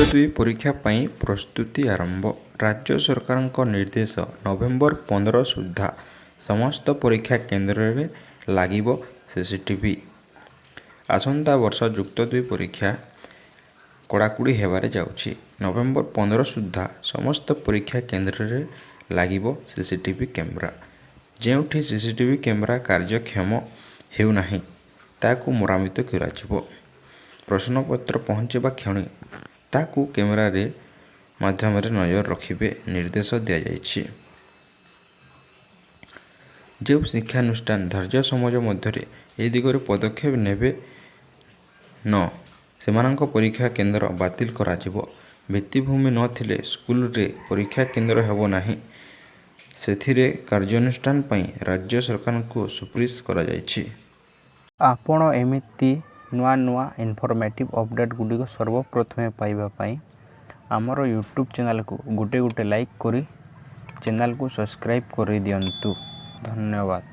ଦୁଇ ପରୀକ୍ଷା ପାଇଁ ପ୍ରସ୍ତୁତି ଆରମ୍ଭ। ରାଜ୍ୟ ସରକାରଙ୍କ ନିର୍ଦ୍ଦେଶ ନଭେମ୍ବର 15 ସୁଦ୍ଧା ସମସ୍ତ ପରୀକ୍ଷା କେନ୍ଦ୍ରରେ ଲାଗିବ ସିସିଟିଭି। ଆସନ୍ତା ବର୍ଷ ଯୁକ୍ତ ଦୁଇ ପରୀକ୍ଷା କଡ଼ାକଡ଼ି ହେବାରେ ଯାଉଛି। ନଭେମ୍ବର 15 ସୁଦ୍ଧା ସମସ୍ତ ପରୀକ୍ଷା କେନ୍ଦ୍ରରେ ଲାଗିବ ସିସିଟିଭି କ୍ୟାମେରା। ଯେଉଁଠି ସିସିଟିଭି କ୍ୟାମେରା କାର୍ଯ୍ୟକ୍ଷମ ହେଉନାହିଁ ତାହାକୁ ମରାମତି କରାଯିବ। ପ୍ରଶ୍ନପତ୍ର ପହଞ୍ଚିବା କ୍ଷଣି ତାହାକୁ କ୍ୟାମେରାରେ ମାଧ୍ୟମରେ ନଜର ରଖିବେ ନିର୍ଦ୍ଦେଶ ଦିଆଯାଇଛି। ଯେଉଁ ଶିକ୍ଷାନୁଷ୍ଠାନ ଧାର୍ଯ୍ୟ ସମୟ ମଧ୍ୟରେ ଏ ଦିଗରେ ପଦକ୍ଷେପ ନେବେ ସେମାନଙ୍କ ପରୀକ୍ଷା କେନ୍ଦ୍ର ବାତିଲ କରାଯିବ। ଭିତ୍ତିଭୂମି ନଥିଲେ ସ୍କୁଲରେ ପରୀକ୍ଷା କେନ୍ଦ୍ର ହେବ ନାହିଁ। ସେଥିରେ କାର୍ଯ୍ୟାନୁଷ୍ଠାନ ପାଇଁ ରାଜ୍ୟ ସରକାରଙ୍କୁ ସୁପାରିଶ କରାଯାଇଛି। ଆପଣ ଏମିତି ନୂଆ ନୂଆ ଇନଫର୍ମେଟିଭ୍ ଅପଡ଼େଟ୍ ଗୁଡ଼ିକ ସର୍ବପ୍ରଥମେ ପାଇବା ପାଇଁ ଆମର ୟୁଟ୍ୟୁବ୍ ଚ୍ୟାନେଲକୁ ଗୋଟେ ଲାଇକ୍ କରି ଚ୍ୟାନେଲକୁ ସବସ୍କ୍ରାଇବ୍ କରିଦିଅନ୍ତୁ। ଧନ୍ୟବାଦ।